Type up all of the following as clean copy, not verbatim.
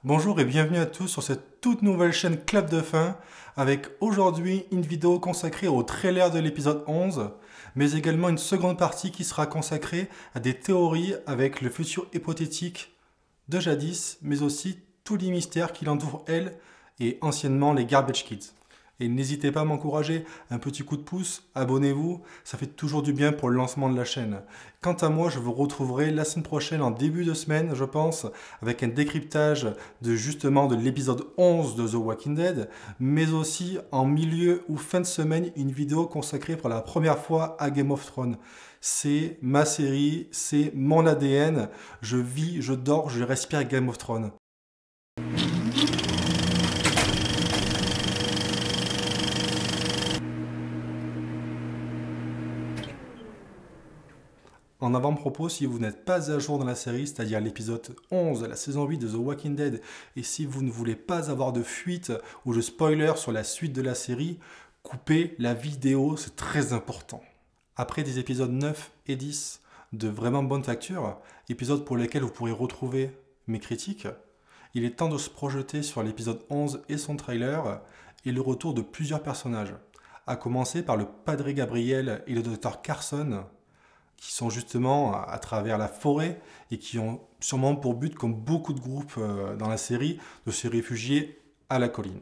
Bonjour et bienvenue à tous sur cette toute nouvelle chaîne Clap de fin avec aujourd'hui une vidéo consacrée au trailer de l'épisode 11 mais également une seconde partie qui sera consacrée à des théories avec le futur hypothétique de Jadis mais aussi tous les mystères qui l'entourent elle et anciennement les Garbage Kids. Et n'hésitez pas à m'encourager, un petit coup de pouce, abonnez-vous, ça fait toujours du bien pour le lancement de la chaîne. Quant à moi, je vous retrouverai la semaine prochaine, en début de semaine, je pense, avec un décryptage de l'épisode 11 de The Walking Dead, mais aussi en milieu ou fin de semaine, une vidéo consacrée pour la première fois à Game of Thrones. C'est ma série, c'est mon ADN, je vis, je dors, je respire Game of Thrones. En avant-propos, si vous n'êtes pas à jour dans la série, c'est-à-dire l'épisode 11 de la saison 8 de The Walking Dead, et si vous ne voulez pas avoir de fuite ou de spoiler sur la suite de la série, coupez la vidéo, c'est très important. Après des épisodes 9 et 10 de vraiment bonne facture, épisodes pour lesquels vous pourrez retrouver mes critiques, il est temps de se projeter sur l'épisode 11 et son trailer, et le retour de plusieurs personnages, à commencer par le Padre Gabriel et le Dr Carson, qui sont justement à travers la forêt et qui ont sûrement pour but, comme beaucoup de groupes dans la série, de se réfugier à la colline.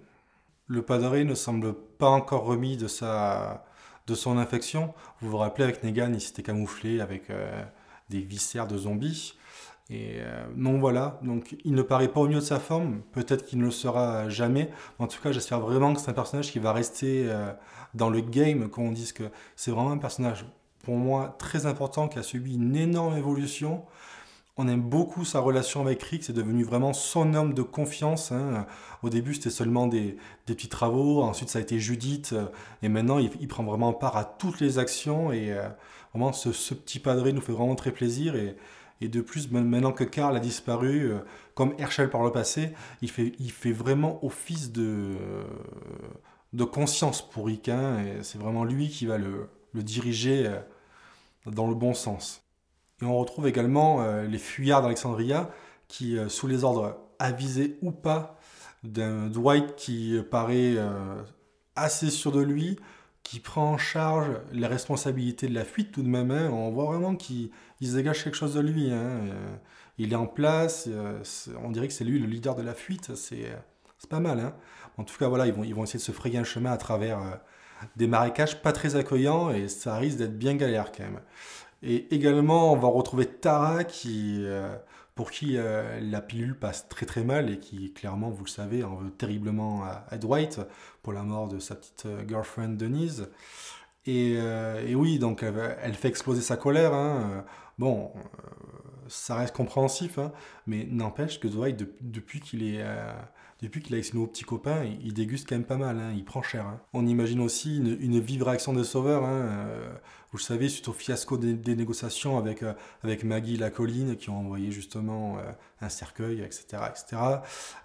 Le Padre ne semble pas encore remis de son infection. Vous vous rappelez, avec Negan, il s'était camouflé avec des viscères de zombies. Et non, voilà, donc il ne paraît pas au mieux de sa forme, peut-être qu'il ne le sera jamais. En tout cas, j'espère vraiment que c'est un personnage qui va rester dans le game, qu'on dise que c'est vraiment un personnage pour moi très important, qui a subi une énorme évolution. On aime beaucoup sa relation avec Rick, c'est devenu vraiment son homme de confiance. Hein. Au début, c'était seulement des petits travaux, ensuite ça a été Judith, et maintenant il prend vraiment part à toutes les actions, et vraiment ce petit padré nous fait vraiment très plaisir. Et de plus, maintenant que Carl a disparu, comme Herschel par le passé, il fait vraiment office de conscience pour Rick, hein, et c'est vraiment lui qui va le diriger dans le bon sens. Et on retrouve également les fuyards d'Alexandria qui, sous les ordres avisés ou pas d'un Dwight qui paraît assez sûr de lui, qui prend en charge les responsabilités de la fuite tout de même. Hein. On voit vraiment qu'il dégage quelque chose de lui. Hein. Il est en place, on dirait que c'est lui le leader de la fuite, c'est pas mal. Hein. En tout cas, voilà, ils vont essayer de se frayer un chemin à travers des marécages pas très accueillants, et ça risque d'être bien galère quand même. Et également, on va retrouver Tara pour qui la pilule passe très très mal, et qui, clairement, vous le savez, en veut terriblement à Dwight pour la mort de sa petite girlfriend Denise. Et oui, donc elle fait exploser sa colère. Hein. Bon, ça reste compréhensif, hein, mais n'empêche que Dwight, depuis qu'il est avec ses nouveaux petits copains, il déguste quand même pas mal, hein, il prend cher. Hein. On imagine aussi une vive réaction des sauveurs. Hein, vous le savez, suite au fiasco des négociations avec Maggie et la colline, qui ont envoyé justement un cercueil, etc., etc.,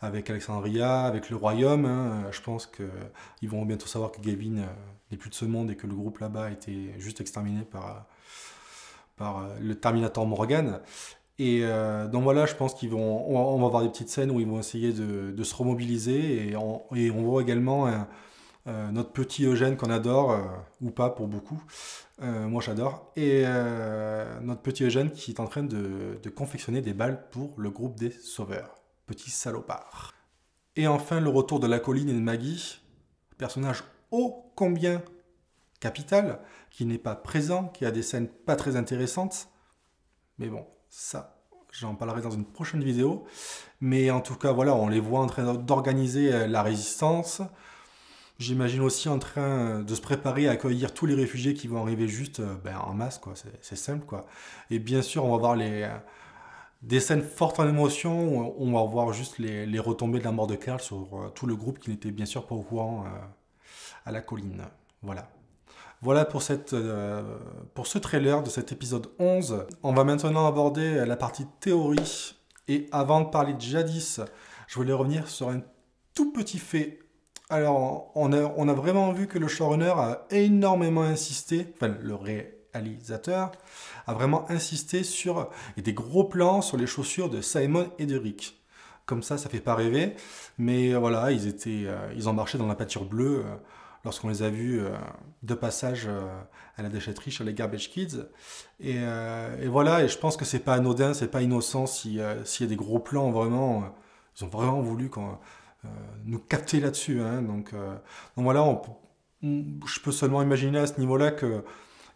avec Alexandria, avec le royaume. Hein, je pense qu'ils vont bientôt savoir que Gavin n'est plus de ce monde, et que le groupe là-bas a été juste exterminé par le Terminator Morgan. Et donc voilà, je pense on va avoir des petites scènes où ils vont essayer de se remobiliser, et on voit également notre petit Eugène qu'on adore, ou pas pour beaucoup, moi j'adore, et notre petit Eugène qui est en train de confectionner des balles pour le groupe des sauveurs, petit salopard. Et enfin, le retour de la colline et de Maggie, personnage ô combien capital, qui n'est pas présent, qui a des scènes pas très intéressantes, mais bon, ça, j'en parlerai dans une prochaine vidéo. Mais en tout cas, voilà, on les voit en train d'organiser la résistance. J'imagine aussi en train de se préparer à accueillir tous les réfugiés qui vont arriver juste en masse, quoi. C'est simple, quoi. Et bien sûr, on va voir des scènes fortes en émotion, où on va voir juste les retombées de la mort de Carl sur tout le groupe qui n'était bien sûr pas au courant à la colline. Voilà. Voilà pour ce trailer de cet épisode 11. On va maintenant aborder la partie théorie. Et avant de parler de Jadis, je voulais revenir sur un tout petit fait. Alors, on a vraiment vu que le showrunner a énormément insisté, enfin le réalisateur a vraiment insisté sur des gros plans sur les chaussures de Simon et de Rick. comme ça fait pas rêver. Mais voilà, ils ont marché dans la pâture bleue lorsqu'on les a vus de passage à la déchetterie chez les Garbage Kids. Et voilà, et je pense que c'est pas anodin, c'est pas innocent s'il y a des gros plans vraiment. Ils ont vraiment voulu nous capter là-dessus. Hein. Donc voilà, je peux seulement imaginer à ce niveau-là que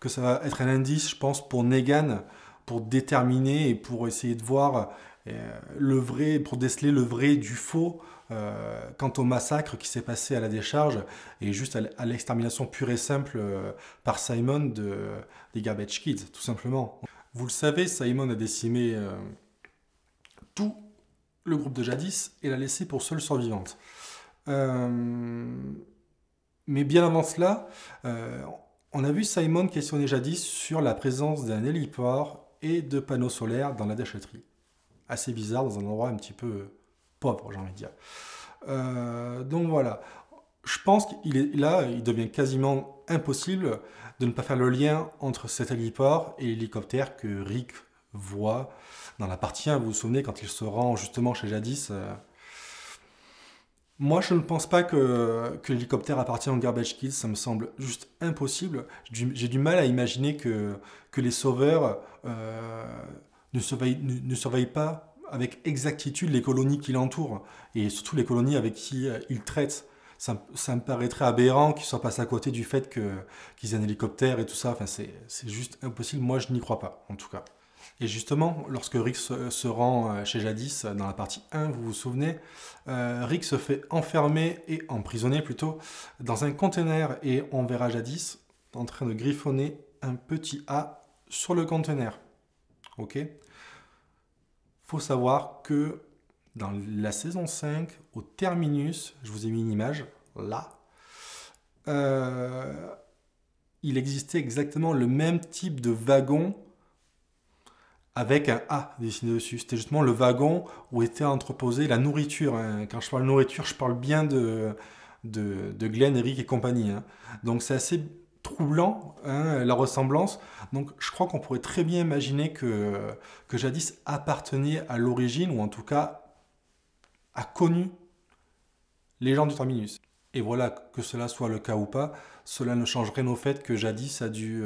ça va être un indice, je pense, pour Negan, pour déterminer et pour essayer de voir le vrai, pour déceler le vrai du faux quant au massacre qui s'est passé à la décharge et juste à l'extermination pure et simple par Simon des Garbage Kids, tout simplement. Vous le savez, Simon a décimé tout le groupe de Jadis et l'a laissé pour seule survivante. Mais bien avant cela, on a vu Simon questionner Jadis sur la présence d'un héliport et de panneaux solaires dans la déchetterie. Assez bizarre, dans un endroit un petit peu pauvre, j'ai envie de dire. Donc voilà. Je pense qu'il est là, il devient quasiment impossible de ne pas faire le lien entre cet héliport et l'hélicoptère que Rick voit dans la partie 1. Vous vous souvenez, quand il se rend justement chez Jadis. Moi, je ne pense pas que l'hélicoptère appartient aux Garbage Kids, ça me semble juste impossible. J'ai du mal à imaginer que les sauveurs ne surveillent pas avec exactitude les colonies qui l'entourent, et surtout les colonies avec qui ils traitent. Ça me paraîtrait aberrant qu'ils soient passés à côté du fait qu'ils aient un hélicoptère et tout ça. Enfin, c'est juste impossible, moi je n'y crois pas, en tout cas. Et justement, lorsque Rick se rend chez Jadis, dans la partie 1, vous vous souvenez, Rick se fait enfermer et emprisonner plutôt dans un conteneur et on verra Jadis en train de griffonner un petit A sur le conteneur. Ok ? Faut savoir que dans la saison 5, au terminus, je vous ai mis une image là, il existait exactement le même type de wagon avec un A dessiné dessus. C'était justement le wagon où était entreposée la nourriture. Hein. Quand je parle de nourriture, je parle bien de Glenn, Eric et compagnie. Hein. Donc c'est assez troublant, hein, la ressemblance. Donc je crois qu'on pourrait très bien imaginer que Jadis appartenait à l'origine, ou en tout cas a connu les gens du terminus. Et voilà, que cela soit le cas ou pas, cela ne change rien au fait que Jadis a dû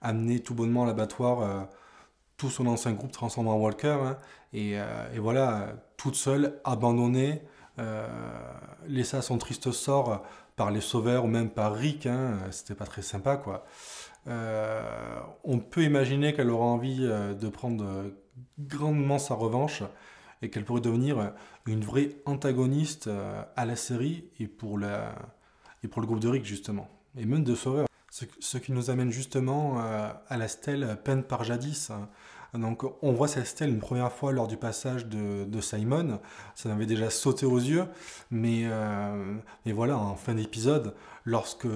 amener tout bonnement à l'abattoir tout son ancien groupe transformé en Walker, hein, et voilà, toute seule, abandonnée, laissée à son triste sort par les sauveurs ou même par Rick, hein, c'était pas très sympa, quoi. On peut imaginer qu'elle aura envie de prendre grandement sa revanche et qu'elle pourrait devenir une vraie antagoniste à la série et pour le groupe de Rick, justement, et même de sauveurs. Ce qui nous amène justement à la stèle peinte par Jadis. Donc on voit cette stèle une première fois lors du passage de Simon. Ça m'avait déjà sauté aux yeux. Mais voilà, en fin d'épisode, lorsque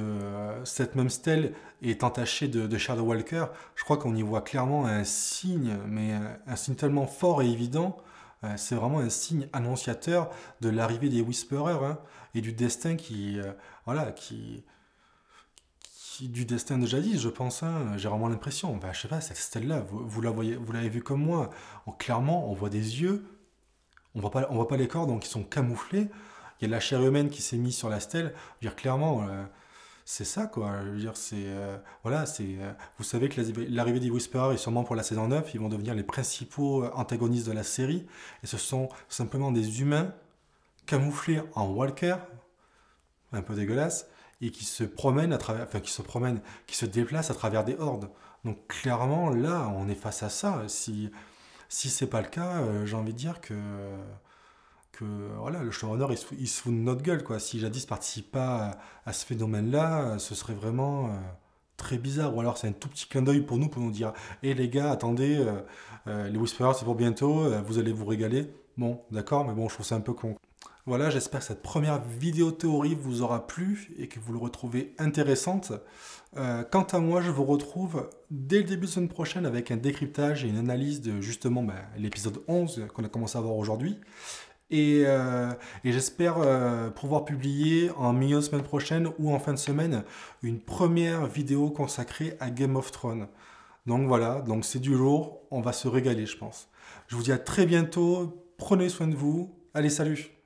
cette même stèle est entachée de Shadow Walker, je crois qu'on y voit clairement un signe, mais un signe tellement fort et évident. C'est vraiment un signe annonciateur de l'arrivée des Whisperers, hein, et du destin du destin de Jadis, je pense. Hein. J'ai vraiment l'impression. Ben, je sais pas, cette stèle-là, vous la voyez, vous l'avez vue comme moi. Clairement, on voit des yeux. On voit pas les corps, donc ils sont camouflés. Il y a de la chair humaine qui s'est mise sur la stèle. Je veux dire, clairement, c'est ça, quoi. Je veux dire, vous savez que l'arrivée des Whisperers est sûrement pour la saison 9. Ils vont devenir les principaux antagonistes de la série. Et ce sont simplement des humains camouflés en Walker, un peu dégueulasse, et qui se promènent qui se déplacent à travers des hordes. Donc clairement, là, on est face à ça. Si c'est pas le cas, j'ai envie de dire que voilà, le showrunner, il se fout de notre gueule, quoi. Si Jadis participe pas à ce phénomène-là, ce serait vraiment très bizarre. Ou alors c'est un tout petit clin d'œil pour nous dire, hé les gars, attendez, les Whisperers, c'est pour bientôt, vous allez vous régaler. Bon, d'accord, mais bon, je trouve ça un peu con. Voilà, j'espère que cette première vidéo théorie vous aura plu et que vous le retrouvez intéressante. Quant à moi, je vous retrouve dès le début de la semaine prochaine avec un décryptage et une analyse de justement l'épisode 11 qu'on a commencé à voir aujourd'hui. Et j'espère pouvoir publier en milieu de semaine prochaine ou en fin de semaine une première vidéo consacrée à Game of Thrones. Donc voilà, donc c'est du lourd, on va se régaler, je pense. Je vous dis à très bientôt, prenez soin de vous Allez, salut!